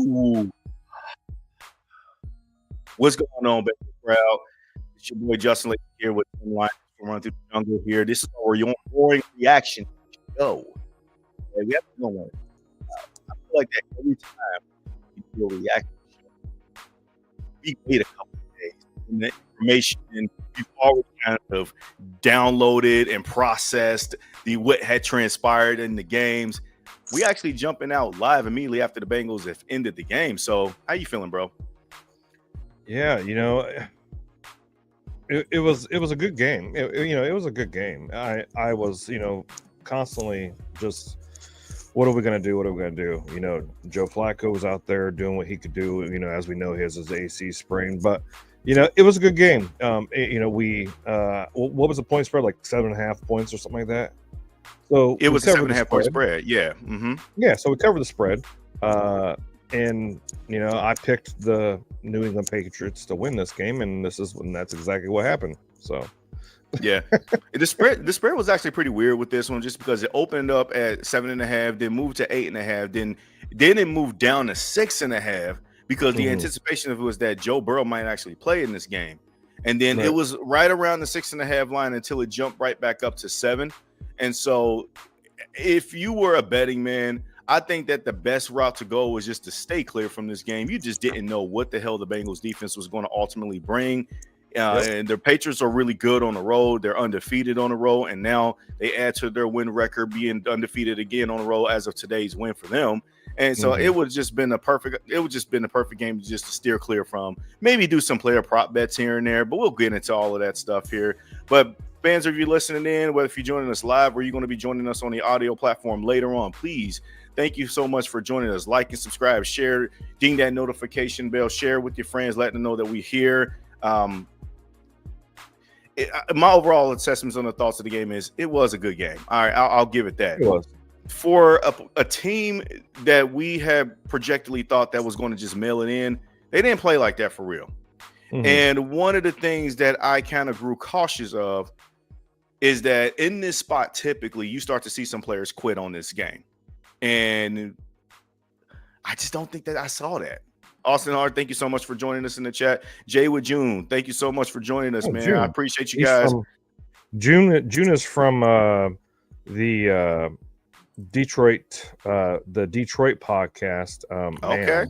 Ooh, what's going on, baby crowd? It's your boy Justin Lake here with Line from Run Through the Jungle here. This is our roaring reaction show. Okay, we have to know one. I feel like that every time we do a reaction show, we wait a couple of days. And the information we've already kind of downloaded and processed what had transpired in the games. We actually jumping out live immediately after the Bengals have ended the game. So how you feeling, bro? Yeah, it was a good game. It was a good game. I was constantly just, what are we gonna do? What are we gonna do? Joe Flacco was out there doing what he could do. As we know, his AC sprain, but it was a good game. What was the point spread, like 7.5 points or something like that? So it was a 7.5 point spread. Yeah. Mm-hmm. Yeah. So we covered the spread. And I picked the New England Patriots to win this game, and that's exactly what happened. So, yeah, the spread was actually pretty weird with this one, just because it opened up at 7.5, then moved to 8.5, then it moved down to 6.5 because the anticipation of it was that Joe Burrow might actually play in this game, and then it was right around the 6.5 line until it jumped right back up to 7. And so, if you were a betting man, I think that the best route to go was just to stay clear from this game. You just didn't know what the hell the Bengals defense was going to ultimately bring. And their Patriots are really good on the road. They're undefeated on the road. And now they add to their win record, being undefeated again on the road as of today's win for them. And so it would have just been a perfect game just to steer clear from. Maybe do some player prop bets here and there, but we'll get into all of that stuff here. But fans, if you're listening in, whether if you're joining us live or you're going to be joining us on the audio platform later on, please, thank you so much for joining us. Like and subscribe, share, ding that notification bell, share with your friends, let them know that we're here. My overall assessments on the thoughts of the game is it was a good game. All right, I'll give it that. It was. For a team that we had projectedly thought that was going to just mail it in, they didn't play like that for real. And one of the things that I kind of grew cautious of is that in this spot, typically you start to see some players quit on this game. And I just don't think that I saw that. Austin Hart, thank you so much for joining us in the chat. Jay with June, thank you so much for joining us, man. June. I appreciate you guys. June is from the Detroit podcast. Okay.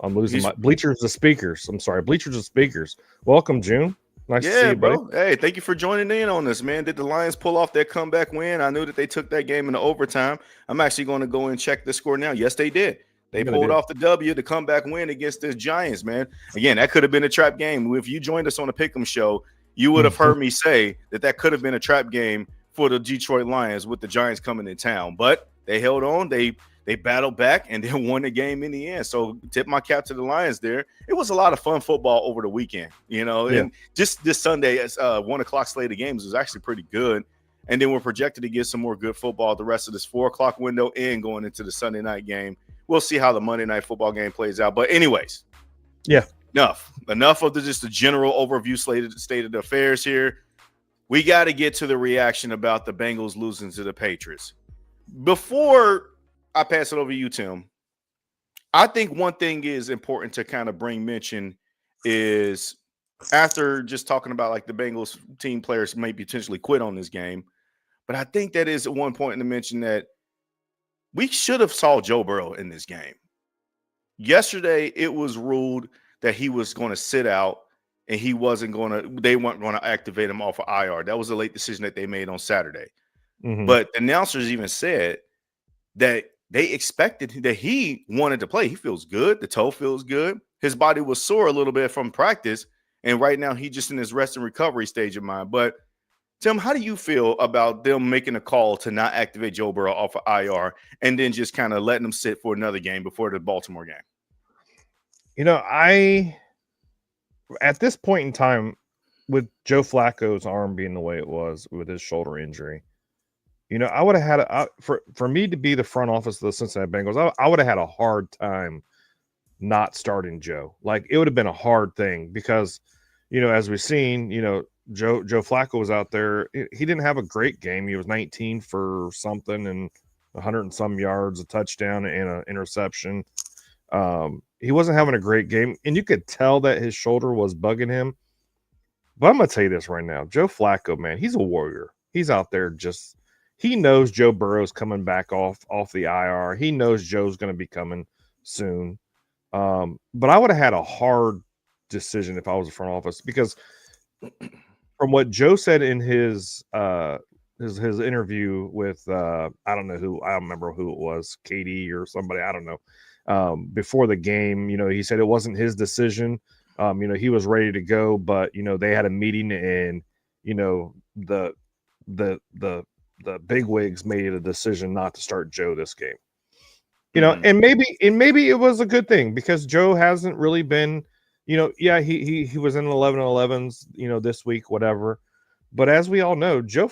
I'm losing my Bleachers of Speakers. I'm sorry, Bleachers of Speakers. Welcome, June. Nice to see you, bro. buddy. Hey, thank you for joining in on this, man. Did the Lions pull off their comeback win? I knew that they took that game into overtime. I'm actually going to go and check the score now. Yes, they did. They pulled off the W, the comeback win against the Giants, man. Again, that could have been a trap game. If you joined us on the Pick'em show, you would have heard me say that could have been a trap game for the Detroit Lions with the Giants coming in town. But they held on. They battled back and then won the game in the end. So tip my cap to the Lions there. It was a lot of fun football over the weekend, and just this Sunday, 1 o'clock slate of games was actually pretty good. And then we're projected to get some more good football the rest of this 4 o'clock window and going into the Sunday night game. We'll see how the Monday night football game plays out. But anyways, enough of just the general overview state of the affairs here. We got to get to the reaction about the Bengals losing to the Patriots. Before I pass it over to you, Tim, I think one thing is important to kind of bring mention is, after just talking about like the Bengals team players may potentially quit on this game, but I think that is one point to mention that we should have saw Joe Burrow in this game. Yesterday, it was ruled that he was going to sit out and they weren't going to activate him off of IR. That was a late decision that they made on Saturday. But the announcers even said that they expected that he wanted to play. He feels good. The toe feels good. His body was sore a little bit from practice. And right now he's just in his rest and recovery stage of mind. But Tim, how do you feel about them making a call to not activate Joe Burrow off of IR and then just kind of letting him sit for another game before the Baltimore game? At this point in time, with Joe Flacco's arm being the way it was with his shoulder injury, I would have had for me to be the front office of the Cincinnati Bengals, I would have had a hard time not starting Joe. Like, it would have been a hard thing because, as we've seen, Joe Flacco was out there. He didn't have a great game. He was 19 for something and 100 and some yards, a touchdown and an interception. He wasn't having a great game, and you could tell that his shoulder was bugging him. But I'm gonna tell you this right now, Joe Flacco, man, he's a warrior. He's out there he knows Joe Burrow's coming back off the IR. He knows Joe's going to be coming soon. But I would have had a hard decision if I was the front office, because from what Joe said in his interview with I don't remember who it was, Katie or somebody, I don't know. Before the game, he said it wasn't his decision. He was ready to go, but they had a meeting, and the bigwigs made a decision not to start Joe this game. And maybe it was a good thing, because Joe hasn't really been, he was in 11-11s, this week, whatever. But as we all know, Joe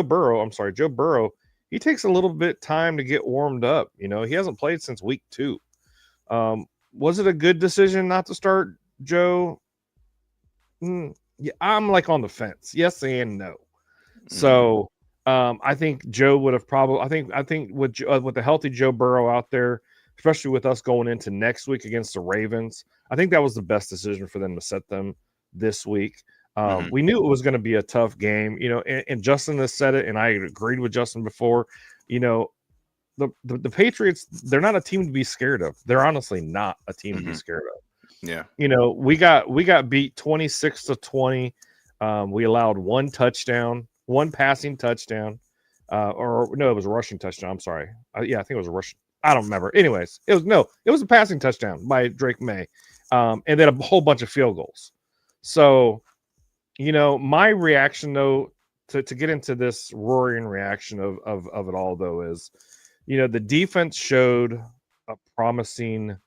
Burrow, he takes a little bit time to get warmed up. He hasn't played since week 2. Was it a good decision not to start Joe? Yeah, I'm like on the fence. Yes and no. So I think Joe would have probably. I think with the healthy Joe Burrow out there, especially with us going into next week against the Ravens, I think that was the best decision for them to set them this week. We knew it was going to be a tough game, and Justin has said it, and I agreed with Justin before. The Patriots, they're not a team to be scared of. They're honestly not a team to be scared of. Yeah. We got beat 26-20. We allowed one passing touchdown. Or no, it was a rushing touchdown. I'm sorry. I think it was a rushing. I don't remember. Anyways, it was a passing touchdown by Drake May. And then a whole bunch of field goals. So, my reaction though, to get into this roaring reaction of it all though is, the defense showed a promising.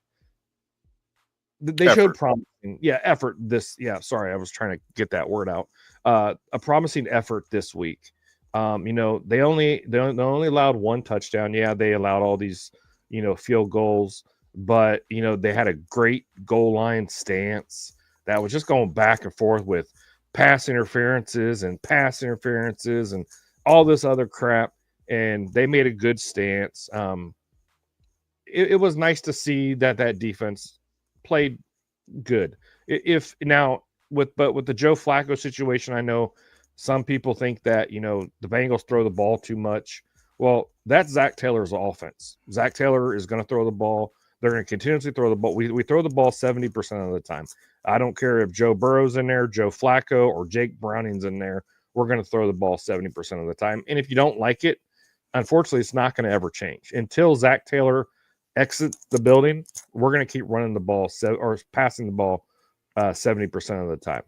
They showed promising, effort. Sorry, I was trying to get that word out. A promising effort this week. They only allowed one touchdown. Yeah, they allowed all these, field goals, but they had a great goal line stance that was just going back and forth with pass interferences and all this other crap. And they made a good stance. It was nice to see that defense played good. With the Joe Flacco situation, I know some people think that the Bengals throw the ball too much. Well, that's Zach Taylor's offense. Zach Taylor is going to throw the ball. They're going to continuously throw the ball. We throw the ball 70% of the time. I don't care if Joe Burrow's in there, Joe Flacco, or Jake Browning's in there. We're going to throw the ball 70% of the time. And if you don't like it, unfortunately, it's not going to ever change. Until Zach Taylor exits the building, we're going to keep running the ball or passing the ball 70% of the time.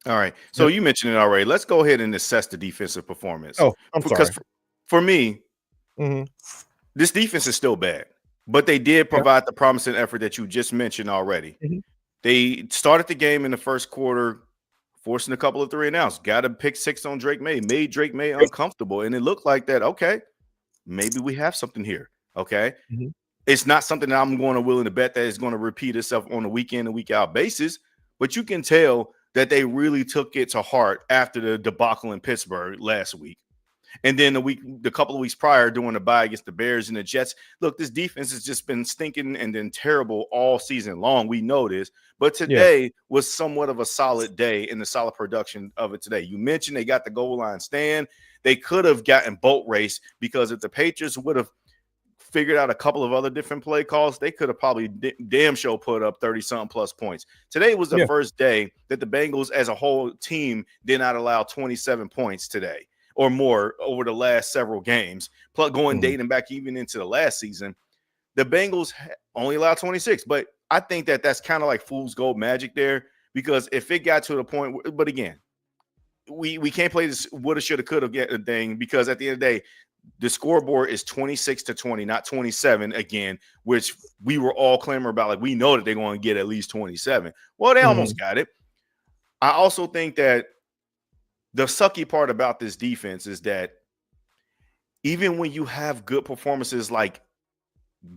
All right. So you mentioned it already. Let's go ahead and assess the defensive performance. Oh, I'm sorry. For me, this defense is still bad, but they did provide the promising effort that you just mentioned already. They started the game in the first quarter, forcing a couple of 3-and-outs, got a pick 6 on Drake May, made Drake May uncomfortable. And it looked like that, okay, maybe we have something here. Okay. It's not something that I'm going to willing to bet that is going to repeat itself on a week in and week out basis, but you can tell that they really took it to heart after the debacle in Pittsburgh last week. And then the couple of weeks prior, during the bye against the Bears and the Jets. Look, this defense has just been stinking and then terrible all season long. We know this. But today was somewhat of a solid day in the solid production of it today. You mentioned they got the goal line stand. They could have gotten boat race, because if the Patriots would have figured out a couple of other different play calls, they could have probably damn sure put up 30-something plus points. Today was the first day that the Bengals as a whole team did not allow 27 points today or more over the last several games, plus dating back even into the last season. The Bengals only allowed 26, but I think that that's kind of like fool's gold magic there, because if it got to the point, but again, we can't play this woulda, shoulda, coulda thing, because at the end of the day, the scoreboard is 26-20, not 27 again, which we were all clamoring about. Like, we know that they're going to get at least 27. Well, they almost got it. I also think that the sucky part about this defense is that even when you have good performances like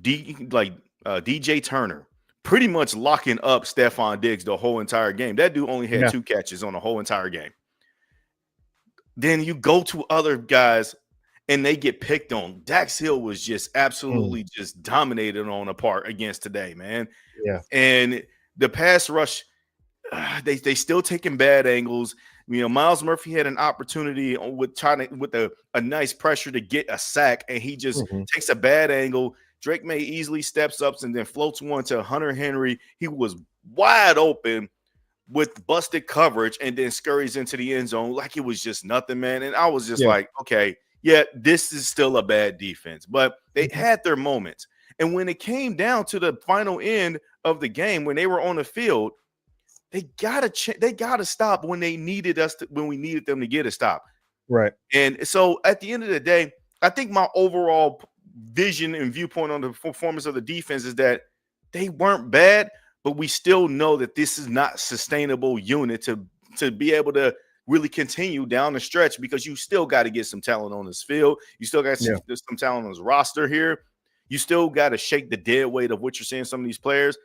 DJ Turner pretty much locking up Stephon Diggs the whole entire game. That dude only had 2 catches on the whole entire game. Then you go to other guys and they get picked on. Dax Hill was just absolutely just dominated on apart against today, man. Yeah. And the pass rush, they still taking bad angles. You know, Miles Murphy had an opportunity with a nice pressure to get a sack, and he just takes a bad angle. Drake May easily steps up and then floats one to Hunter Henry. He was wide open with busted coverage and then scurries into the end zone like it was just nothing, man. And I was just like, okay, yeah, this is still a bad defense, but they had their moments. And when it came down to the final end of the game, when they were on the field, they gotta stop when they needed us when we needed them to get a stop. Right. And so at the end of the day, I think my overall vision and viewpoint on the performance of the defense is that they weren't bad, but we still know that this is not sustainable unit to be able to really continue down the stretch, because you still got to get some talent on this field. You still got some talent on this roster here. You still got to shake the dead weight of what you're seeing some of these players.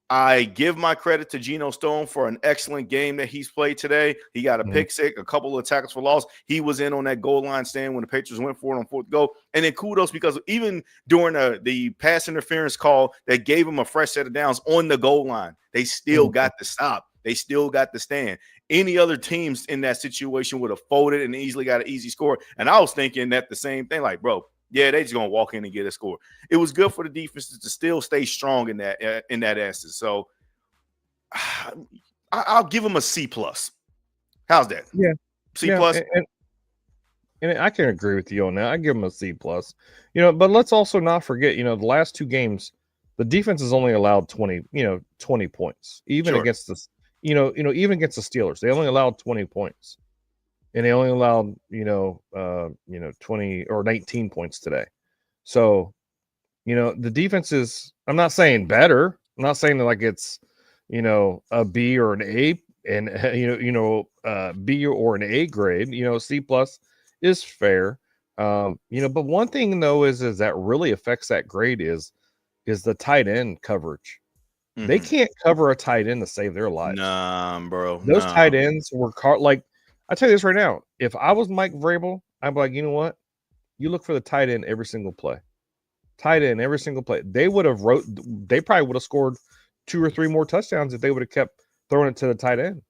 I give my credit to Geno Stone for an excellent game that he's played today. He got a pick six, a couple of tackles for loss. He was in on that goal line stand when the Patriots went for it on fourth goal. And then kudos, because even during the pass interference call that gave him a fresh set of downs on the goal line, they still got the stop. They still got the stand. Any other teams in that situation would have folded and easily got an easy score. And I was thinking that the same thing, like, bro, yeah, they just gonna walk in and get a score. It was good for the defenses to still stay strong in that instance. So I'll give them a C plus. How's that? Yeah, C plus. And I can agree with you on that. I give them a C plus. You know, but let's also not forget, you know, the last two games, the defense has only allowed 20 points, even against the, even against the Steelers. They only allowed 20 points. And they only allowed, 20 or 19 points today. So, the defense is, I'm not saying better. I'm not saying that like it's, a B or an A and, B or an A grade, C plus is fair. But one thing though is that really affects that grade is the tight end coverage. They can't cover a tight end to save their lives. Nah, bro. Those tight ends were I tell you this right now. If I was Mike Vrabel, I'd be like, you know what? You look for the tight end every single play. Tight end every single play. They probably would have scored 2 or 3 more touchdowns if they would have kept throwing it to the tight end,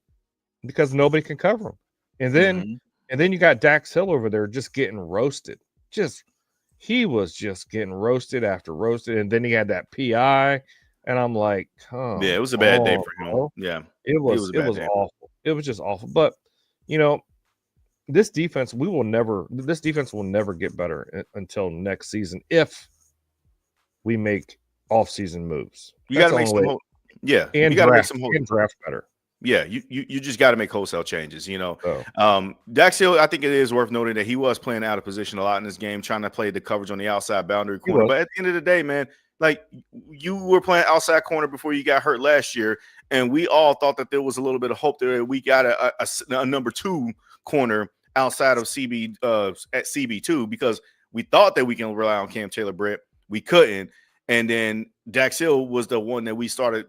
because nobody can cover them. And then you got Dax Hill over there just getting roasted. He was just getting roasted after roasted. And then he had that PI. And I'm like, it was a bad day for him. Bro. Yeah. It was awful. It was just awful. But this defense will never get better until next season if we make off-season moves. You got to make some and you got to make some draft better. Yeah, you just got to make wholesale changes, Dax Hill, I think it is worth noting that he was playing out of position a lot in this game, trying to play the coverage on the outside boundary corner. But at the end of the day, man, like, you were playing outside corner before you got hurt last year, and we all thought that there was a little bit of hope that we got a number 2 corner outside of CB at CB2, because we thought that we can rely on Cam Taylor-Britt. We couldn't. And then Dax Hill was the one that we started,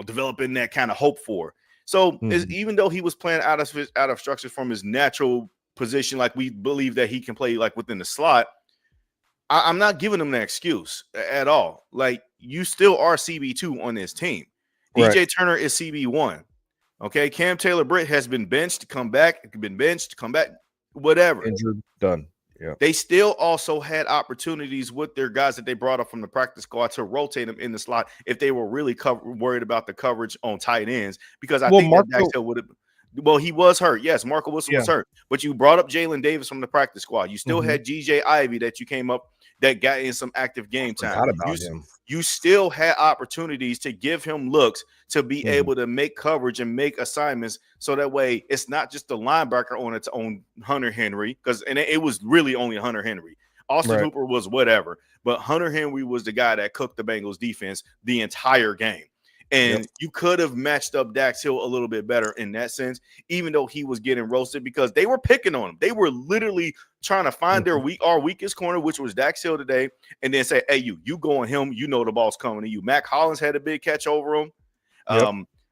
developing that kind of hope for. So even though he was playing out of structure from his natural position, like we believe that he can play like within the slot, I'm not giving him that excuse at all. Like, you still are CB2 on this team. Right. DJ Turner is CB1. Okay, Cam Taylor-Britt has been benched, come back, whatever. Injured, done. Yeah. They still also had opportunities with their guys that they brought up from the practice squad to rotate them in the slot if they were really worried about the coverage on tight ends, because I think that Dax Hill would have. Well, he was hurt. Yes, Marco Wilson was hurt. But you brought up Jalen Davis from the practice squad. You still had GJ Ivey that you came up that got in some active game time. You still had opportunities to give him looks to be able to make coverage and make assignments, so that way it's not just the linebacker on its own Hunter Henry, because it was really only Hunter Henry. Austin Hooper was whatever, but Hunter Henry was the guy that cooked the Bengals defense the entire game. And you could have matched up Dax Hill a little bit better in that sense, even though he was getting roasted, because they were picking on him. They were literally trying to find our weakest corner, which was Dax Hill today, and then say, hey, you go on him. The ball's coming to you. Mac Hollins had a big catch over him.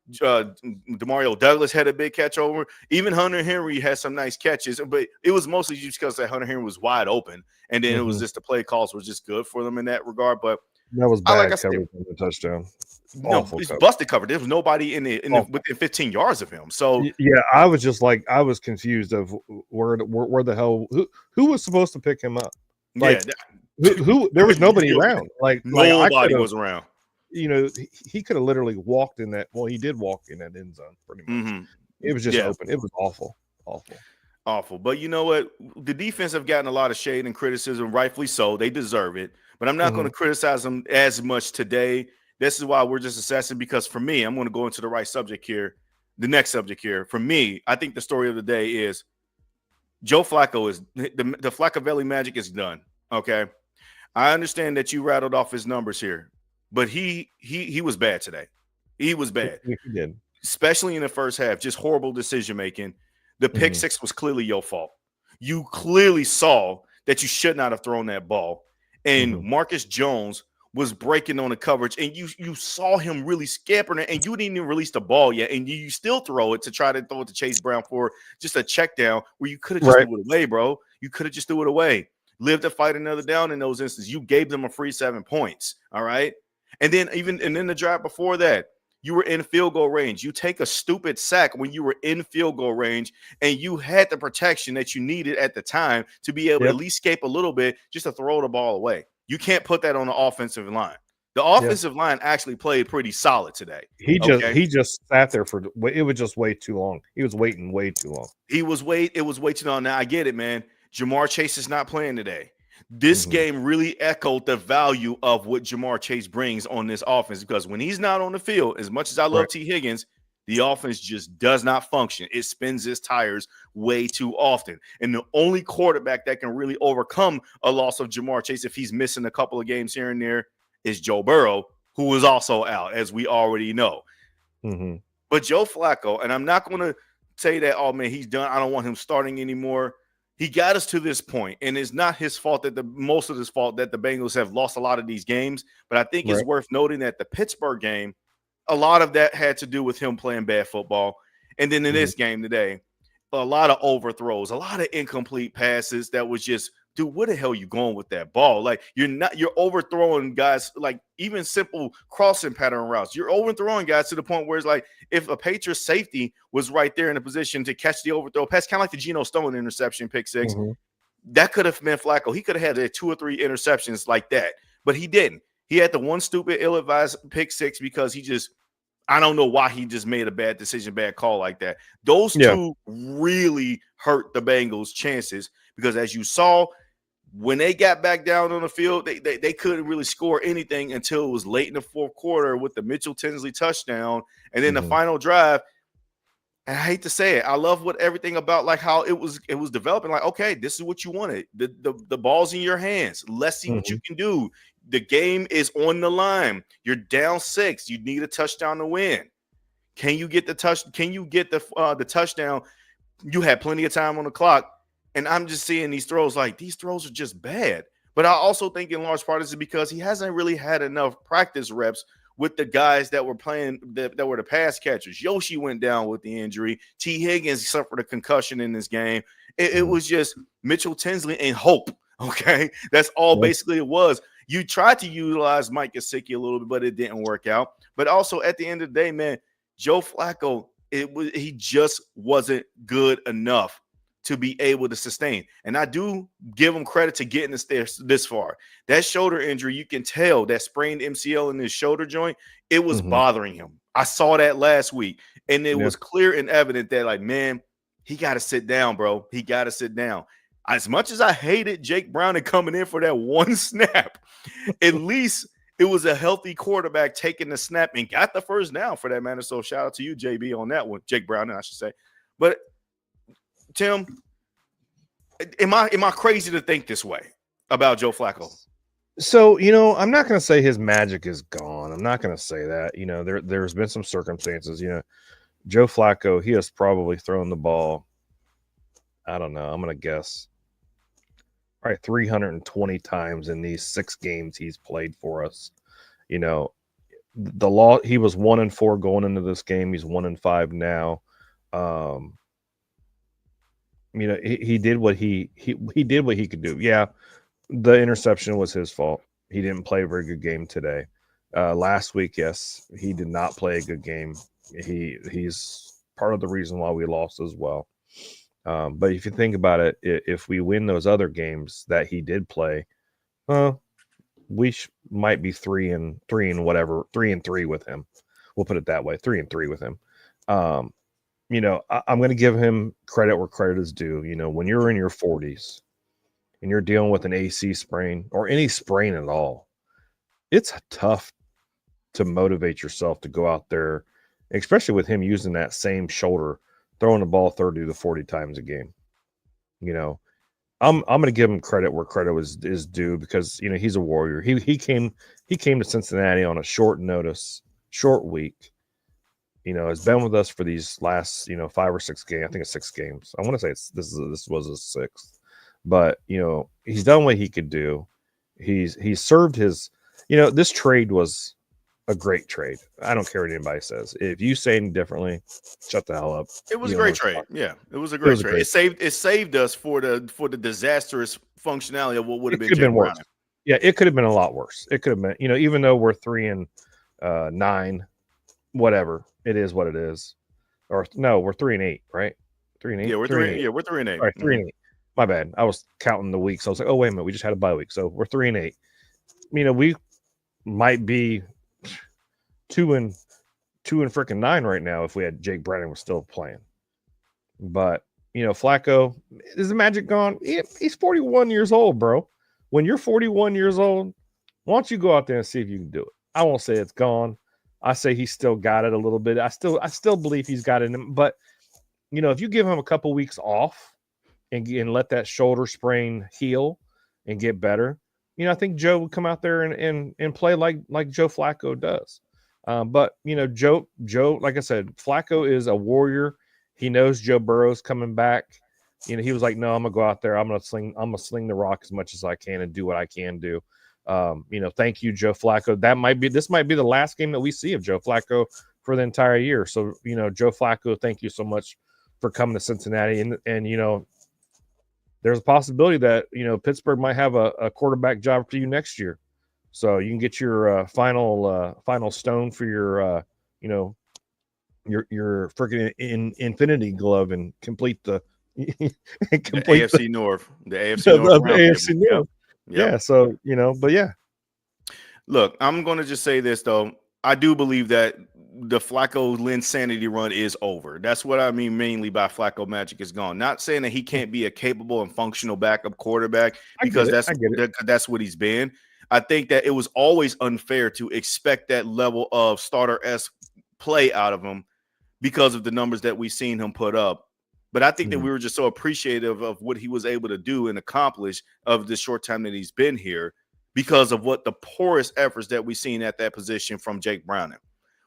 Demario Douglas had a big catch over. Even Hunter Henry had some nice catches, but it was mostly just because that Hunter Henry was wide open, and then it was just the play calls was just good for them in that regard. But that was like I bad said, coverage on the touchdown. no, it's busted covered. There was nobody in the within 15 yards of him. So yeah, I was just like, I was confused of where the hell who was supposed to pick him up. Like, who there was nobody around. Like nobody was around. You know, he could have literally walked in that. Well, he did walk in that end zone pretty much. It was just open. It was awful. But you know what? The defense have gotten a lot of shade and criticism, rightfully so. They deserve it. But I'm not going to criticize them as much today. This is why we're just assessing, because for me, I'm going to go into the right subject here. The next subject here. For me, I think the story of the day is Joe Flacco is the Flaccavelli magic is done. Okay. I understand that you rattled off his numbers here, but he was bad today. He was bad. He did. Especially in the first half, just horrible decision making. The pick six was clearly your fault. You clearly saw that you should not have thrown that ball. And Marcus Jones was breaking on the coverage, and you saw him really scampering it, and you didn't even release the ball yet, and you still throw it to try to throw it to Chase Brown for just a check down where you could have just threw it away, bro. You could have just threw it away. Live to fight another down in those instances. You gave them a free 7 points, all right? And then the drive before that, you were in field goal range. You take a stupid sack when you were in field goal range, and you had the protection that you needed at the time to be able to at least escape a little bit just to throw the ball away. You can't put that on the offensive line. The offensive line actually played pretty solid today. He just sat there for it was just way too long. He was waiting way too long. It was way too long. Now I get it, man. Jamar Chase is not playing today. This game really echoed the value of what Jamar Chase brings on this offense, because when he's not on the field, as much as I love T. Higgins, the offense just does not function. It spins its tires way too often. And the only quarterback that can really overcome a loss of Jamar Chase, if he's missing a couple of games here and there, is Joe Burrow, who is also out, as we already know. But Joe Flacco, and I'm not going to say that, oh, man, he's done. I don't want him starting anymore. He got us to this point, and it's not his fault that most of his fault that the Bengals have lost a lot of these games. But I think it's worth noting that the Pittsburgh game, a lot of that had to do with him playing bad football. And then in this game today, a lot of overthrows, a lot of incomplete passes that was just, dude, where the hell are you going with that ball? Like, you're overthrowing guys, like even simple crossing pattern routes. You're overthrowing guys to the point where it's like, if a Patriots safety was right there in a position to catch the overthrow pass, kind of like the Geno Stone interception pick six, that could have been Flacco. He could have had 2 or 3 interceptions like that, but he didn't. He had the one stupid, ill-advised pick six because I don't know why he just made a bad decision, bad call like that. Those two really hurt the Bengals' chances, because as you saw, when they got back down on the field, they couldn't really score anything until it was late in the fourth quarter with the Mitchell Tinsley touchdown. And then the final drive, and I hate to say it, I love everything about like how it was developing. Like, okay, this is what you wanted. The ball's in your hands. Let's see what you can do. The game is on the line. You're down 6. You need a touchdown to win. Can you get the touchdown? You had plenty of time on the clock. And I'm just seeing these throws, like these throws are just bad. But I also think in large part is because he hasn't really had enough practice reps with the guys that were playing, that were the pass catchers. Yoshi went down with the injury. T. Higgins suffered a concussion in this game. It was just Mitchell Tinsley and hope. Okay, that's all basically it was. You tried to utilize Mike Gesicki a little bit, but it didn't work out. But also at the end of the day, man, Joe Flacco, he just wasn't good enough to be able to sustain. And I do give him credit to getting us there this far. That shoulder injury, you can tell that sprained MCL in his shoulder joint, it was bothering him. I saw that last week, and it was clear and evident that, like, man, he got to sit down, bro. He got to sit down. As much as I hated Jake Browning coming in for that one snap, at least it was a healthy quarterback taking the snap and got the first down for that matter. So shout out to you, JB, on that one. Jake Browning, I should say. But Tim, am I crazy to think this way about Joe Flacco? So, I'm not going to say his magic is gone. I'm not going to say that. There's been some circumstances. Joe Flacco, he has probably thrown the ball, I don't know, I'm going to guess, probably 320 times in these 6 games he's played for us. the law. He was 1-4 going into this game. He's 1-5 now. He did what he did what he could do. Yeah, the interception was his fault. He didn't play a very good game today. Last week, yes, he did not play a good game. He's part of the reason why we lost as well. But if you think about it, if we win those other games that he did play, we might be 3-3 and whatever, 3-3 with him. We'll put it that way, 3-3 with him. I'm going to give him credit where credit is due. When you're in your 40s and you're dealing with an AC sprain or any sprain at all, it's tough to motivate yourself to go out there, especially with him using that same shoulder, throwing the ball 30 to 40 times a game. I'm going to give him credit where credit is due because he's a warrior. He came to Cincinnati on a short notice, short week. Has been with us for these last 5 or 6 games. I think it's 6 games. I want to say this was his 6th, but he's done what he could do. He's served his. This trade was a great trade. I don't care what anybody says. If you say anything differently, shut the hell up. It was a great trade. Yeah, it was a great trade. It saved us for the disastrous functionality of what would have been Jake worse. Yeah, it could have been a lot worse. It could have been, even though we're 3-9, whatever. It is what it is. Or no, we're 3-8, right? 3-8. Yeah, we're 3-8. Yeah, we're 3-8. All right, 3-8. My bad. I was counting the weeks. I was like, oh wait a minute, we just had a bye week, so we're 3-8. We might be 2-9 right now if we had Jake Brennan was still playing. But Flacco, is the magic gone? He's 41 years old, bro. When you're 41 years old, why don't you go out there and see if you can do it? I won't say it's gone. I say he's still got it a little bit. I still believe he's got it in him. But if you give him a couple weeks off and let that shoulder sprain heal and get better, I think Joe would come out there and play like Joe Flacco does. But Joe, like I said, Flacco is a warrior. He knows Joe Burrow's coming back. He was like, no, I'm gonna go out there. I'm gonna sling the rock as much as I can and do what I can do. Thank you, Joe Flacco. This might be the last game that we see of Joe Flacco for the entire year. So, Joe Flacco, thank you so much for coming to Cincinnati. And there's a possibility that, Pittsburgh might have a quarterback job for you next year. So you can get your final stone for your freaking infinity glove and complete the AFC North. The AFC North. The AFC North. Yep. Yeah. So, but yeah. Look, I'm going to just say this, though. I do believe that the Flacco Linsanity run is over. That's what I mean mainly by Flacco magic is gone. Not saying that he can't be a capable and functional backup quarterback because that's what he's been. I think that it was always unfair to expect that level of starter-esque play out of him because of the numbers that we've seen him put up. But I think that we were just so appreciative of what he was able to do and accomplish of the short time that he's been here because of what the poorest efforts that we've seen at that position from Jake Browning.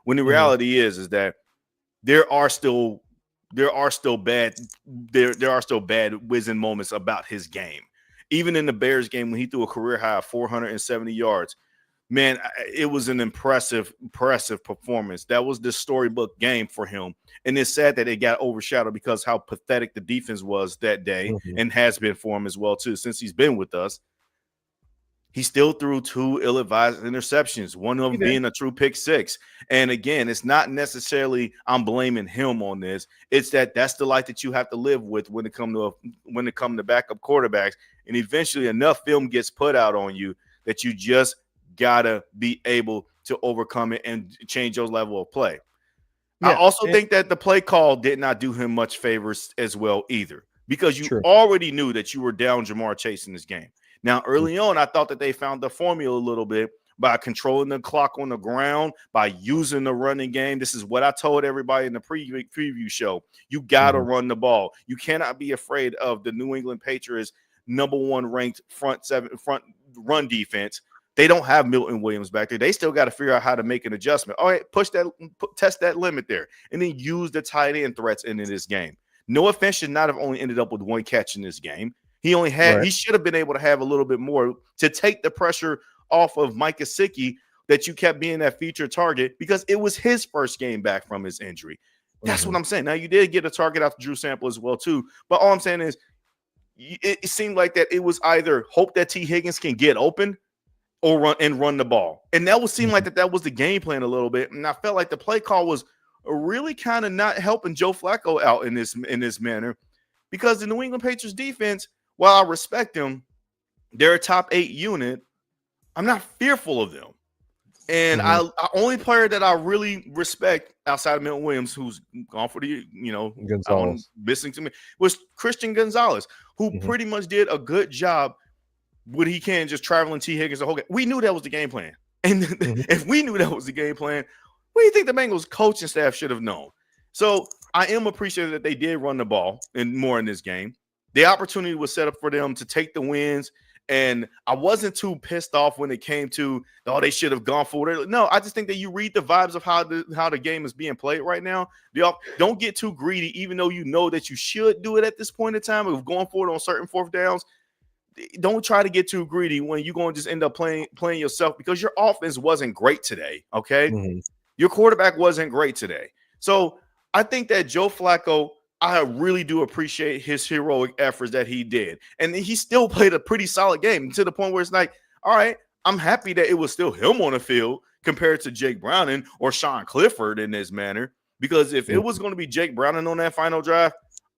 When the reality is that there are still bad whizzing moments about his game. Even in the Bears game when he threw a career high of 470 yards, man, it was an impressive performance. That was the storybook game for him. And it's sad that it got overshadowed because how pathetic the defense was that day and has been for him as well, too, since he's been with us. He still threw 2 ill-advised interceptions, one of them being a true pick 6. And again, it's not necessarily I'm blaming him on this. It's that's the life that you have to live with when it comes to backup quarterbacks. And eventually enough film gets put out on you that you just gotta be able to overcome it and change your level of play. Yeah, I also think that the play call did not do him much favors as well either, because you already knew that you were down Jamar Chase in this game. Now, early on, I thought that they found the formula a little bit by controlling the clock on the ground, by using the running game. This is what I told everybody in the preview show. You got to run the ball. You cannot be afraid of the New England Patriots' #1 ranked front run defense. They don't have Milton Williams back there. They still got to figure out how to make an adjustment. All right, test that limit there, and then use the tight end threats into this game. Noah Fant should not have only ended up with 1 catch in this game. He only had he should have been able to have a little bit more to take the pressure off of Mike Gesicki that you kept being that featured target because it was his first game back from his injury. That's what I'm saying. Now, you did get a target after Drew Sample as well, too. But all I'm saying is it seemed like that it was either hope that T. Higgins can get open or run the ball. And that would seem like that was the game plan a little bit. And I felt like the play call was really kind of not helping Joe Flacco out in this manner, because the New England Patriots defense, while I respect them, they're a top 8 unit. I'm not fearful of them. And I only player that I really respect outside of Milton Williams, who's gone for the, missing to me, was Christian Gonzalez, who pretty much did a good job what he can just traveling T. Higgins the whole game. We knew that was the game plan. And if we knew that was the game plan, what do you think the Bengals coaching staff should have known? So I am appreciative that they did run the ball and more in this game. The opportunity was set up for them to take the wins. And I wasn't too pissed off when it came to, they should have gone for it. No, I just think that you read the vibes of how the game is being played right now. Don't get too greedy, even though you know that you should do it at this point in time of going for it on certain fourth downs. Don't try to get too greedy when you're going to just end up playing yourself, because your offense wasn't great today, okay? Your quarterback wasn't great today. So I think that Joe Flacco, I really do appreciate his heroic efforts that he did. And he still played a pretty solid game to the point where it's like, all right, I'm happy that it was still him on the field compared to Jake Browning or Sean Clifford in this manner. Because if it was going to be Jake Browning on that final drive,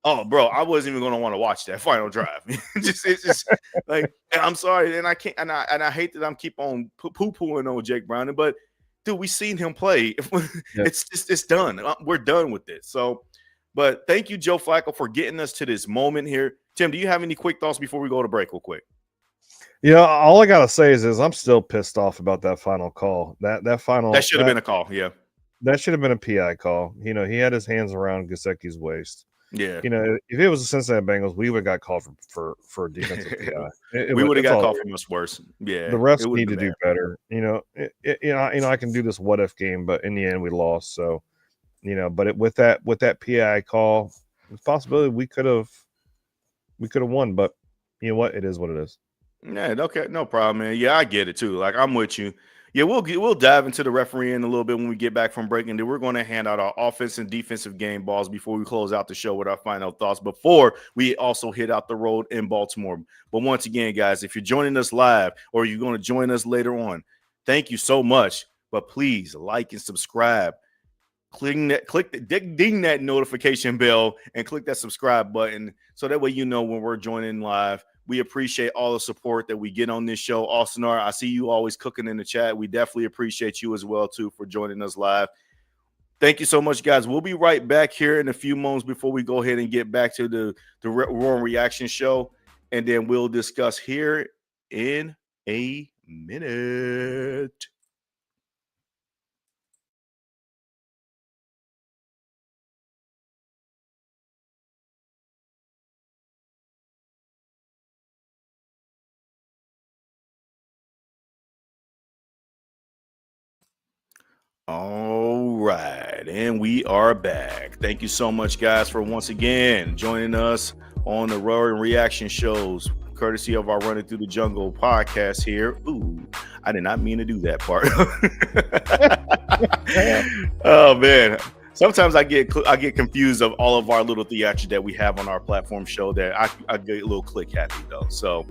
oh, bro, I wasn't even going to want to watch that final drive. It's just like, I'm sorry. And I can't, and I hate that I'm keep on poo-pooing on Jake Browning, but dude, we seen him play. It's done. We're done with this. So, but thank you, Joe Flacco, for getting us to this moment here. Tim, do you have any quick thoughts before we go to break real quick? All I got to say is I'm still pissed off about that final call. That should have been a call. Yeah. That should have been a PI call. He had his hands around Gesicki's waist. Yeah. If it was the Cincinnati Bengals, we would have got called for a defensive PI. We would have got called for much worse. Yeah. The refs need to do better. I can do this what if game, but in the end we lost. So, but with that PI call, the possibility we could have won, but you know what? It is what it is. Yeah, okay, no problem, man. Yeah, I get it too. Like, I'm with you. Yeah, we'll dive into the referee in a little bit when we get back from break, and then we're going to hand out our offense and defensive game balls before we close out the show with our final thoughts, before we also hit out the road in Baltimore. But once again, guys, if you're joining us live or you're going to join us later on, thank you so much. But please like and subscribe. Ding that notification bell and click that subscribe button so that way you know when we're joining live. We appreciate all the support that we get on this show. Austin R., I see you always cooking in the chat. We definitely appreciate you as well, too, for joining us live. Thank you so much, guys. We'll be right back here in a few moments before we go ahead and get back to the Raw and Reaction show, and then we'll discuss here in a minute. All right, and we are back. Thank you so much, guys, for once again joining us on the Raw and Reaction shows, courtesy of our Running Through the Jungle podcast here. Ooh, I did not mean to do that part. Oh man, sometimes I get confused of all of our little theatrics that we have on our platform show. That I get a little click happy though. So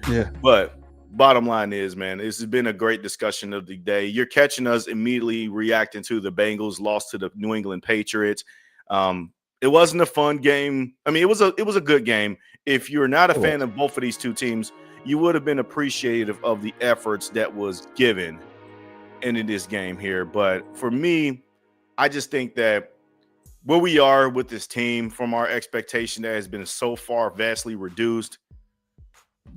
yeah, but. Bottom line is, man, this has been a great discussion of the day. You're catching us immediately reacting to the Bengals loss to the New England Patriots. It wasn't a fun game. I mean, it was a good game. If you're not a fan of both of these two teams, you would have been appreciative of the efforts that was given in this game here. But for me, I just think that where we are with this team from our expectation that has been so far vastly reduced,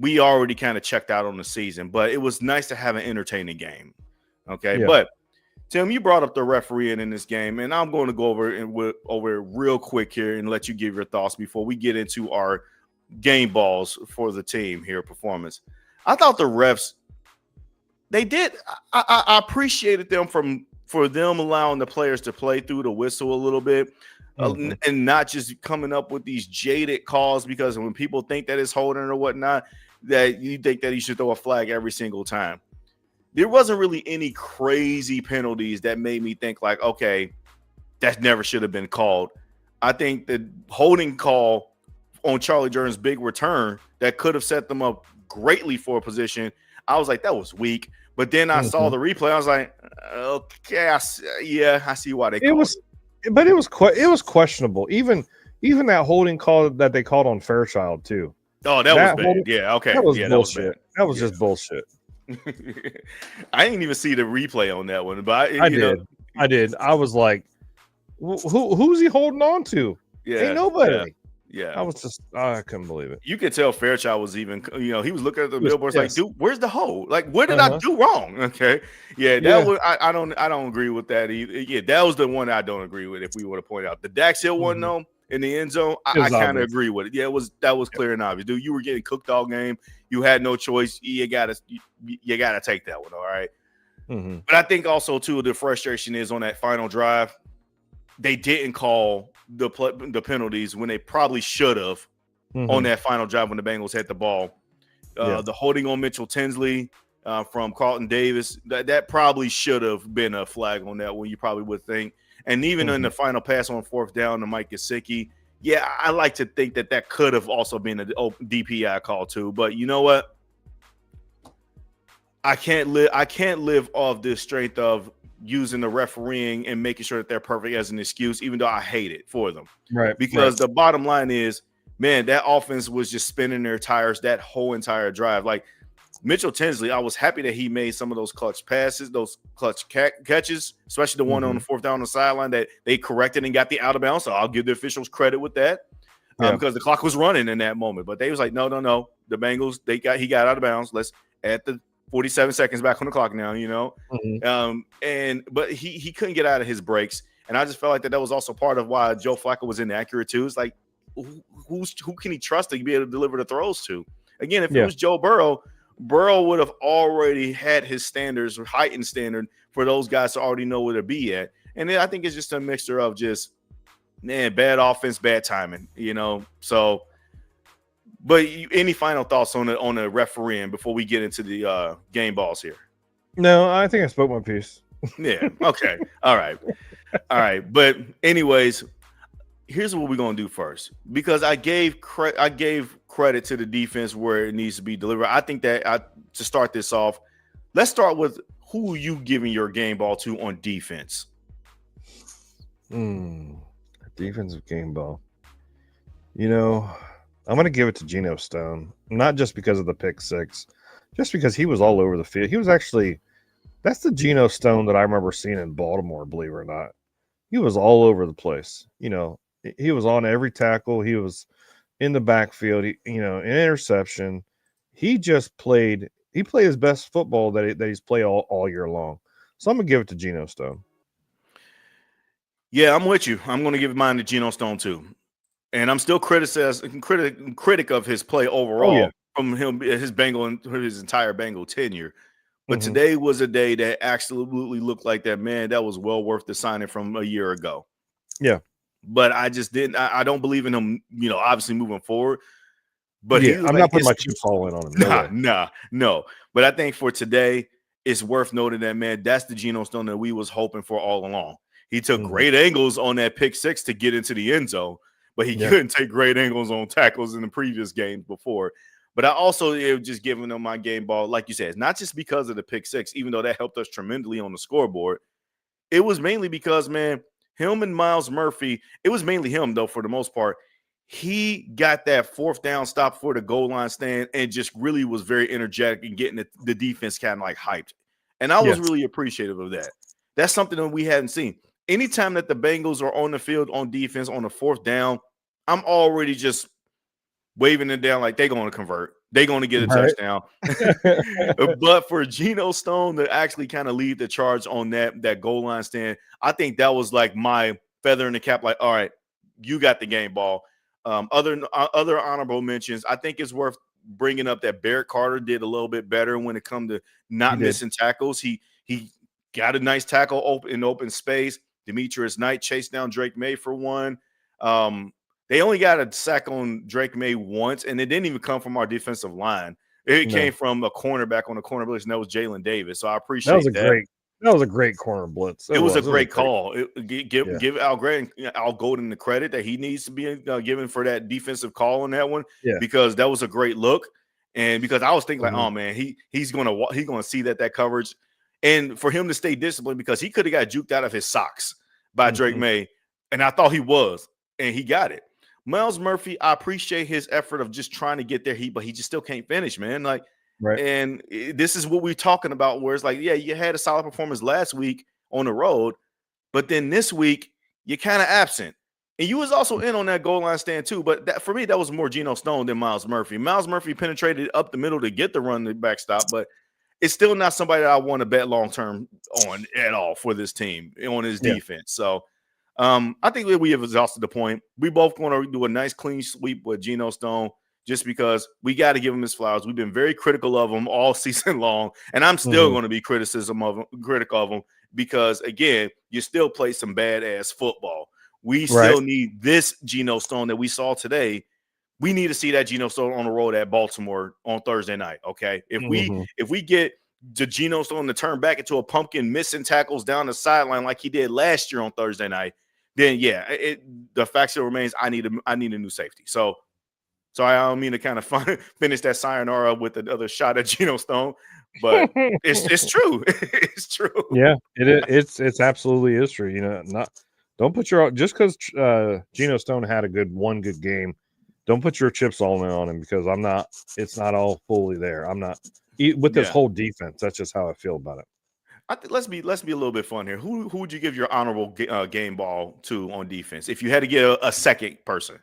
we already kind of checked out on the season, but it was nice to have an entertaining game. Okay. Yeah. But Tim, you brought up the referee in this game, and I'm going to go over it real quick here and let you give your thoughts before we get into our game balls for the team here performance. I thought the refs, they did. I appreciated them for them allowing the players to play through the whistle a little bit. And not just coming up with these jaded calls, because when people think that it's holding or whatnot, that you think that he should throw a flag every single time. there wasn't really any crazy penalties that made me think like, okay, that never should have been called. I think the holding call on Charlie Jones' big return that could have set them up greatly for a position, I was like, that was weak. But then I saw the replay. I was like, okay, I see why they called it. But it was questionable. Even that holding call that they called on Fairchild too. Oh, that was bad. Yeah, okay. That was bullshit. That was bad. That was just bullshit. I didn't even see the replay on that one, but I did. I was like, who's he holding on to? Yeah, ain't nobody. Yeah. I couldn't believe it. You could tell Fairchild was even, he was looking at the billboards like, dude, where's the hole? Like, what did I do wrong? Okay. Yeah, that was, I don't agree with that either. Yeah, that was the one I don't agree with if we were to point out. The Dax Hill one, though, in the end zone, I kind of agree with it. Yeah, that was clear and obvious. Dude, you were getting cooked all game. You had no choice. You gotta take that one, all right? But I think also, too, the frustration is on that final drive, they didn't call the penalties when they probably should have on that final drive when the Bengals had the ball. The holding on Mitchell Tinsley from Carlton Davis, that probably should have been a flag on that one, you probably would think. And even in the final pass on fourth down to Mike Gesicki, yeah, I like to think that could have also been a DPI call too. But you know what? I can't live off this strength of using the refereeing and making sure that they're perfect as an excuse, even though I hate it for them. Right. Because the bottom line is, man, that offense was just spinning their tires that whole entire drive. Like Mitchell Tinsley, I was happy that he made some of those clutch passes, those clutch catches, especially the one on the fourth down on the sideline that they corrected and got the out of bounds. So I'll give the officials credit with that because the clock was running in that moment. But they was like, no. The Bengals, he got out of bounds. Let's add the 47 seconds back on the clock now, but he couldn't get out of his breaks. And I just felt like that was also part of why Joe Flacco was inaccurate too. It's like, who can he trust to be able to deliver the throws to? Again, if it was Joe Burrow would have already had his standards or heightened standard for those guys to already know where to be at. And then I think it's just a mixture of just, bad offense, bad timing, so. But any final thoughts on the refereeing before we get into the game balls here? No, I think I spoke my piece. Yeah. Okay. All right. But anyways, here's what we're gonna do first, because I gave credit to the defense where it needs to be delivered. I think that to start this off, let's start with who you giving your game ball to on defense. Defensive game ball. I'm going to give it to Geno Stone, not just because of the pick six, just because he was all over the field. He was that's the Geno Stone that I remember seeing in Baltimore, believe it or not. He was all over the place. He was on every tackle. He was in the backfield, an interception. He played his best football that he's played all year long. So I'm going to give it to Geno Stone. Yeah, I'm with you. I'm going to give mine to Geno Stone too. And I'm still critic of his play overall from him, his entire Bengal tenure. But today was a day that absolutely looked like that, man, that was well worth the signing from a year ago. Yeah. But I just didn't. I don't believe in him, obviously moving forward. But I'm not putting my chips all in on him. No. But I think for today, it's worth noting that, man, that's the Geno Stone that we was hoping for all along. He took great angles on that pick six to get into the end zone. But he couldn't take great angles on tackles in the previous games before. But I also just giving him my game ball, like you said, it's not just because of the pick six, even though that helped us tremendously on the scoreboard. It was mainly because, man, him and Miles Murphy, it was mainly him, though, for the most part. He got that fourth down stop for the goal line stand and just really was very energetic in getting the defense kind of like hyped. And I was really appreciative of that. That's something that we hadn't seen. Anytime that the Bengals are on the field on defense on the fourth down, I'm already just waving it down like they're going to convert. They're going to get a touchdown. But for Geno Stone to actually kind of lead the charge on that goal line stand, I think that was like my feather in the cap. Like, all right, you got the game ball. Other honorable mentions, I think it's worth bringing up that Barrett Carter did a little bit better when it comes to not missing tackles. He got a nice tackle in open space. Demetrius Knight chased down Drake May for one. They only got a sack on Drake May once, and it didn't even come from our defensive line. It came from a cornerback on the corner blitz, and that was Jalen Davis. So I appreciate that was a great corner blitz. It was a great call. Give Al Golden the credit that he needs to be given for that defensive call on that one, because that was a great look. And because I was thinking like, oh man, he's gonna see that coverage, and for him to stay disciplined, because he could have got juked out of his socks by Drake May, and I thought he was, and he got it. Myles Murphy, I appreciate his effort of just trying to get there, but he just still can't finish, man. Like. Right. And this is what we're talking about, where it's like, yeah, you had a solid performance last week on the road, but then this week you're kind of absent. And you was also in on that goal line stand too, but for me, that was more Geno Stone than Myles Murphy. Myles Murphy penetrated up the middle to get the run the backstop, but it's still not somebody that I want to bet long-term on at all for this team on his defense. So I think we have exhausted the point. We both going to do a nice clean sweep with Geno Stone, just because we got to give him his flowers. We've been very critical of him all season long, and I'm still going to be critical of him because, again, you still play some badass football. We still need this Geno Stone that we saw today. We need to see that Geno Stone on the road at Baltimore on Thursday night, okay? If we get the Geno Stone to turn back into a pumpkin missing tackles down the sideline like he did last year on Thursday night, then, the fact still remains I need a new safety. So I don't mean to kind of finish that sayonara with another shot at Geno Stone, but it's true. It's true. Yeah, it's absolutely is true. Don't put your just because Geno Stone had one good game. Don't put your chips all in on him, because it's not all fully there. I'm not with this whole defense. That's just how I feel about it. Let's be a little bit fun here. Who would you give your honorable game ball to on defense if you had to get a second person?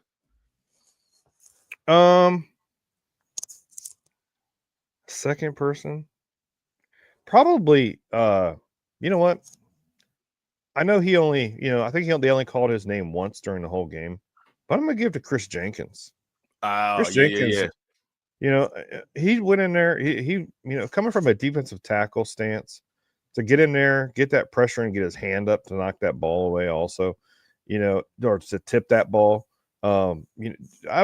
Second person, probably. You know what? I know he only, I think they only called his name once during the whole game, but I'm gonna give it to Chris Jenkins. Chris Jenkins, he went in there. He coming from a defensive tackle stance to get in there, get that pressure, and get his hand up to knock that ball away. Also, or to tip that ball. I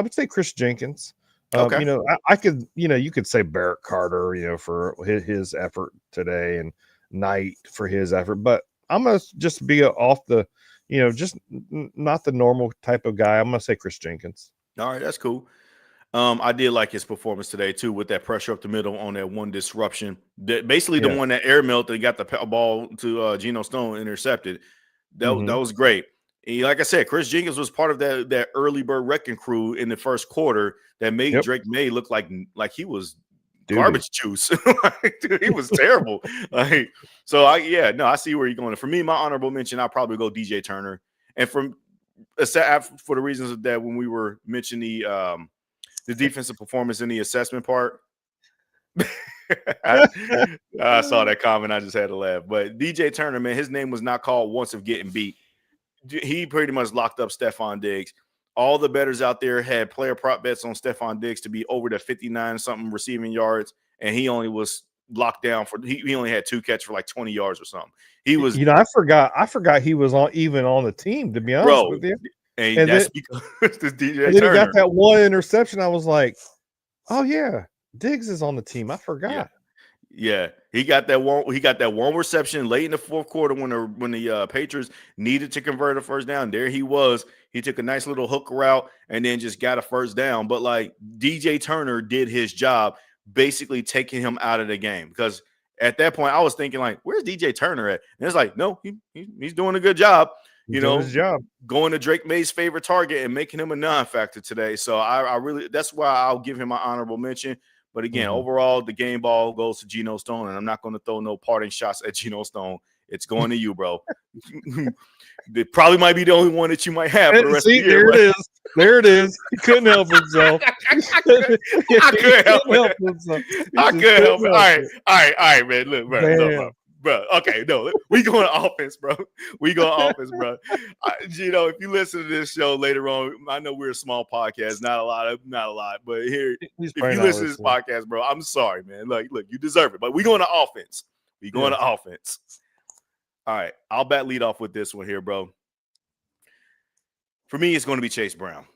would say Chris Jenkins. Okay. I could, you could say Barrett Carter, for his effort today, and Knight for his effort, but I'm going to just be off the, just not the normal type of guy. I'm going to say Chris Jenkins. All right. That's cool. I did like his performance today too, with that pressure up the middle on that one disruption. Basically the one that air melted, got the ball to Geno Stone intercepted. That was great. And like I said, Chris Jenkins was part of that early bird wrecking crew in the first quarter that made Drake May look like he was garbage juice. Dude, he was terrible. I see where you're going. For me, my honorable mention, I'll probably go DJ Turner. And for the reasons that when we were mentioning the defensive performance in the assessment part, I saw that comment. I just had to laugh. But DJ Turner, man, his name was not called once of getting beat. He pretty much locked up Stephon Diggs. All the bettors out there had player prop bets on Stephon Diggs to be over the 59-something receiving yards, and he only was locked down for he only had 2 catches for like 20 yards or something. He was, I forgot he was even on the team, to be honest with you. And that's because this DJ Turner. Then he got that one interception. I was like, oh yeah, Diggs is on the team. I forgot. Yeah, he got that one. He got that one reception late in the fourth quarter when the Patriots needed to convert a first down. There he was. He took a nice little hook route and then just got a first down. But like DJ Turner did his job, basically taking him out of the game, because at that point I was thinking like, where's DJ Turner at? And it's like, no, he's doing a good job. His job, going to Drake May's favorite target and making him a non-factor today. So I really, that's why I'll give him my honorable mention. But again, overall, the game ball goes to Geno Stone, and I'm not going to throw no parting shots at Geno Stone. It's going to you, bro. It probably might be the only one that you might have for the rest of the year. There it is. He couldn't help himself. I couldn't help it. I couldn't help it. All right, man. Look, bro. Okay, no, we going to offense, bro. We go offense, bro. Gino, if you listen to this show later on, I know we're a small podcast, not a lot, but here, if you listen to this podcast, bro, I'm sorry, man. Look, you deserve it, but we going to offense. We going to offense. All right, I'll bat lead off with this one here, bro. For me, it's going to be Chase Brown.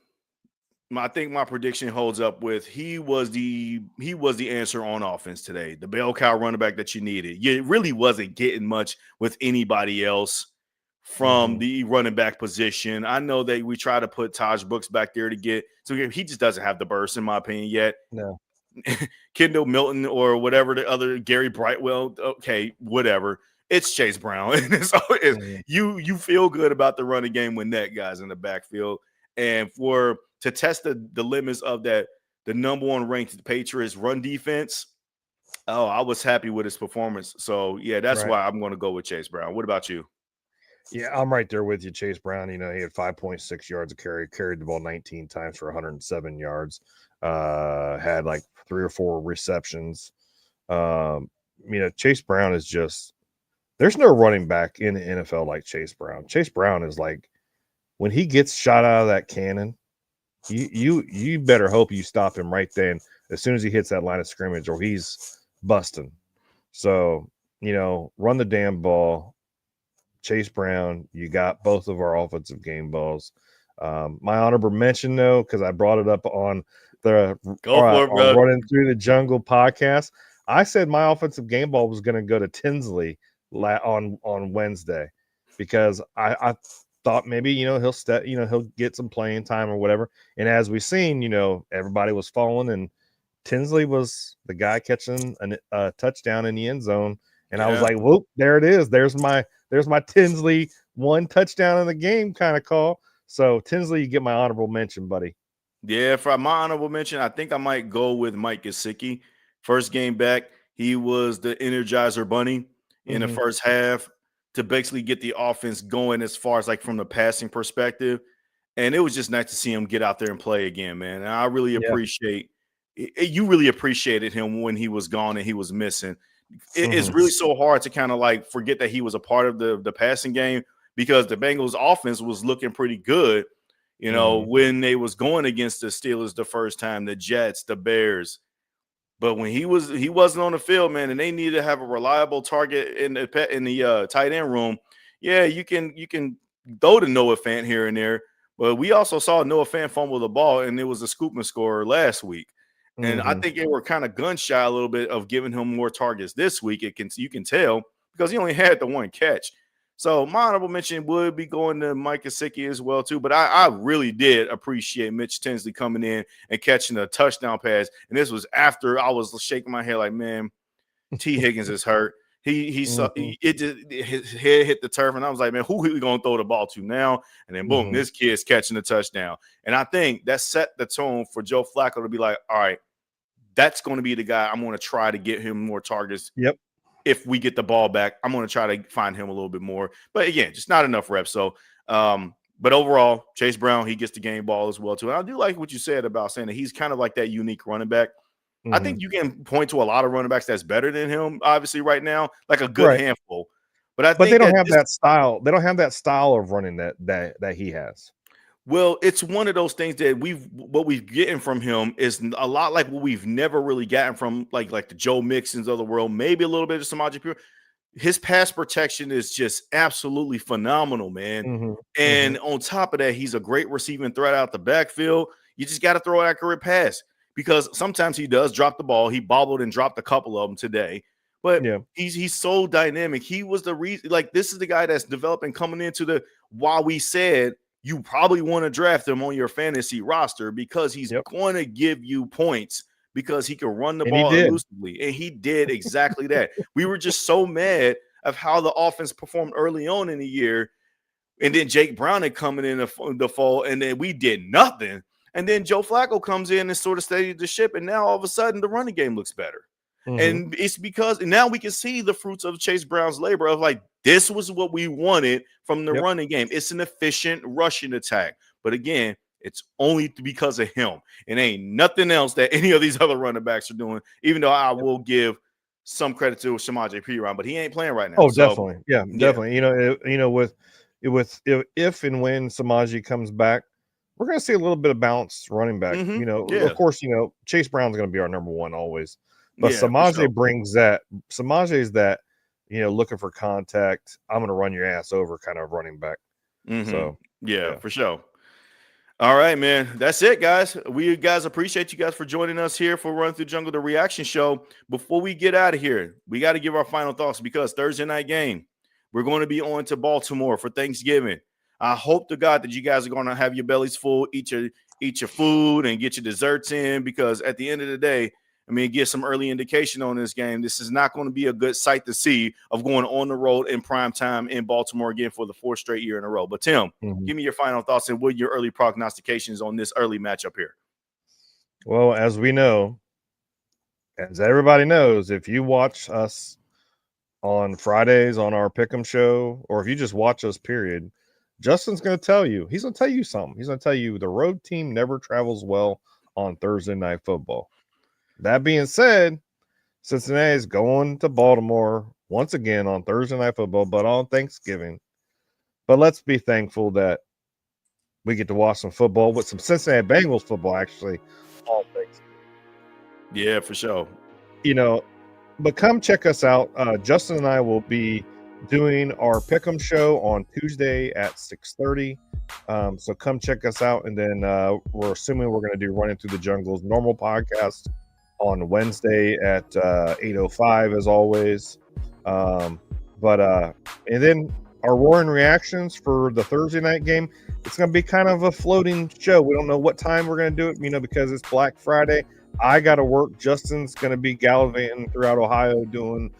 I think my prediction holds up with he was the answer on offense today. The bell cow running back that you needed. You really wasn't getting much with anybody else from the running back position. I know that we try to put Taj Brooks back there to get, so he just doesn't have the burst, in my opinion, yet. No. Kendall Milton or whatever the other Gary Brightwell, okay, whatever. It's Chase Brown. You feel good about the running game when that guy's in the backfield. And to test the limits of that, the number one ranked Patriots run defense, I was happy with his performance. So, yeah, that's why I'm going to go with Chase Brown. What about you? Yeah, I'm right there with you, Chase Brown. He had 5.6 yards of carry, carried the ball 19 times for 107 yards, had like 3 or 4 receptions. Chase Brown is just, there's no running back in the NFL like Chase Brown. Chase Brown is like, when he gets shot out of that cannon, you better hope you stop him right then as soon as he hits that line of scrimmage, or he's busting. So, run the damn ball. Chase Brown, you got both of our offensive game balls. My honorable mention, though, because I brought it up on the Running Through the Jungle podcast, I said my offensive game ball was going to go to Tinsley on Wednesday, because I thought maybe he'll he'll get some playing time or whatever. And as we've seen, everybody was falling, and Tinsley was the guy catching a touchdown in the end zone. And I was like, whoop, there it is. There's my Tinsley 1 touchdown in the game kind of call. So Tinsley, you get my honorable mention, buddy. Yeah, for my honorable mention, I think I might go with Mike Gesicki. First game back, he was the Energizer Bunny in the first half to basically get the offense going as far as like from the passing perspective. And it was just nice to see him get out there and play again, man. And I really you really appreciated him when he was gone and he was missing. It's really so hard to kind of like forget that he was a part of the passing game, because the Bengals offense was looking pretty good, when they was going against the Steelers the first time, the Jets, the Bears. But when he wasn't on the field, man, and they needed to have a reliable target in the tight end room. Yeah, you can throw to Noah Fant here and there, but we also saw Noah Fant fumble the ball, and it was a scoop and score last week. And I think they were kind of gun shy a little bit of giving him more targets this week. You can tell, because he only had the 1 catch. So my honorable mention would be going to Mike Gesicki as well too. But I really did appreciate Mitch Tinsley coming in and catching a touchdown pass. And this was after I was shaking my head like, man, T. Higgins is hurt. His head hit the turf, and I was like, man, who are we going to throw the ball to now? And then boom, this kid's catching a touchdown. And I think that set the tone for Joe Flacco to be like, all right, that's going to be the guy. I'm going to try to get him more targets. Yep. If we get the ball back, I'm going to try to find him a little bit more. But again, just not enough reps. So, but overall, Chase Brown, he gets the game ball as well too. And I do like what you said about saying that he's kind of like that unique running back. I think you can point to a lot of running backs that's better than him, obviously, right now, like a good handful. But they don't have that style. They don't have that style of running that he has. Well, it's one of those things that what we've getting from him is a lot like what we've never really gotten from like the Joe Mixons of the world, maybe a little bit of Samaje Perine. His pass protection is just absolutely phenomenal, man. And on top of that, he's a great receiving threat out the backfield. You just got to throw an accurate pass, because sometimes he does drop the ball. He bobbled and dropped a couple of them today. But he's so dynamic. He was the reason, like, this is the guy that's developing coming into why we said you probably want to draft him on your fantasy roster, because he's going to give you points, because he can run the ball elusively. And he did exactly that. We were just so mad of how the offense performed early on in the year. And then Jake Brown had coming in the fall, and then we did nothing. And then Joe Flacco comes in and sort of steadied the ship. And now all of a sudden the running game looks better. And it's because now we can see the fruits of Chase Brown's labor of like, this was what we wanted from the running game. It's an efficient rushing attack. But again, it's only because of him. It ain't nothing else that any of these other running backs are doing, even though I will give some credit to Samaje Perine, but he ain't playing right now. Oh, so, definitely. Yeah, definitely. If and when Samaje comes back, we're going to see a little bit of balanced running back. Of course, Chase Brown's going to be our number 1 always. But Samaje brings that. Samaje is that, looking for contact, I'm going to run your ass over kind of running back. So, for sure. All right, man. That's it, guys. We guys appreciate you guys for joining us here for Run Through Jungle, the reaction show. Before we get out of here, we got to give our final thoughts because Thursday night game, we're going to be on to Baltimore for Thanksgiving. I hope to God that you guys are going to have your bellies full, eat your food and get your desserts in, because at the end of the day, I mean, get some early indication on this game. This is not going to be a good sight to see of going on the road in prime time in Baltimore again for the 4th straight year in a row. But Tim, give me your final thoughts and what your early prognostications on this early matchup here. Well, as we know, as everybody knows, if you watch us on Fridays on our Pick'em show, or if you just watch us, period, Justin's going to tell you. He's going to tell you something. He's going to tell you the road team never travels well on Thursday night football. That being said, Cincinnati is going to Baltimore once again on Thursday night football, but on Thanksgiving. But let's be thankful that we get to watch some football with some Cincinnati Bengals football actually on Thanksgiving. Yeah, for sure. You know, but come check us out. Justin and I will be doing our Pick'em show on Tuesday at 6:30. So come check us out, and then we're assuming we're going to do Running Through the Jungle's normal podcast on Wednesday at 8:05 as always. And then our roaring reactions for the Thursday night game. It's going to be kind of a floating show. We don't know what time we're going to do it, because it's Black Friday. I got to work. Justin's going to be gallivanting throughout Ohio doing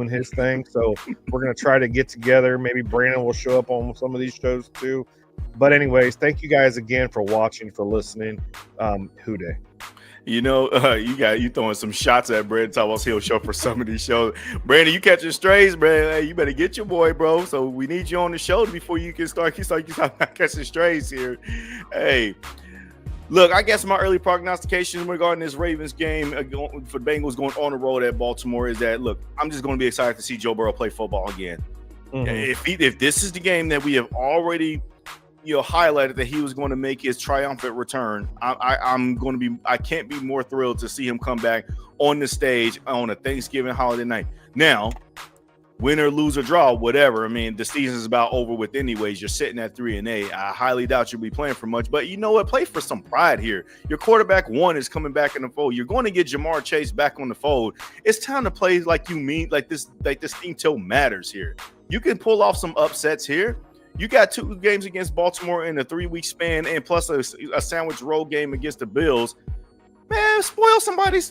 his thing. So we're going to try to get together. Maybe Brandon will show up on some of these shows too. But anyways, thank you guys again for watching, for listening. Who Dey? You throwing some shots at Brandon Thomas. He'll show for some of ththese shows. Brandon, you catching strays, Brandon. Hey, you better get your boy, bro. So we need you on the show before you can start catching strays here. Hey, look, I guess my early prognostication regarding this Ravens game for the Bengals going on the road at Baltimore is that, look, I'm just going to be excited to see Joe Burrow play football again. Mm-hmm. If this is the game that we have already highlighted that he was going to make his triumphant return, I can't be more thrilled to see him come back on the stage on a Thanksgiving holiday night. Now, win or lose or draw, whatever. I mean, the season's about over with anyways. You're sitting at 3-8. I highly doubt you'll be playing for much, but you know what? Play for some pride here. Your quarterback one is coming back in the fold. You're going to get Jamar Chase back on the fold. It's time to play like you mean, like this team still matters here. You can pull off some upsets here. You got 2 games against Baltimore in a 3-week span, and plus a sandwich road game against the Bills. Man, spoil somebody's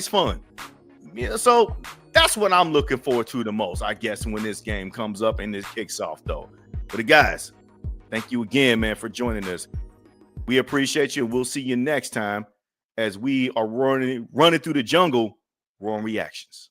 fun. So that's what I'm looking forward to the most, I guess, when this game comes up and this kicks off, though. But guys, thank you again, man, for joining us. We appreciate you. We'll see you next time as we are running through the jungle, roaring reactions.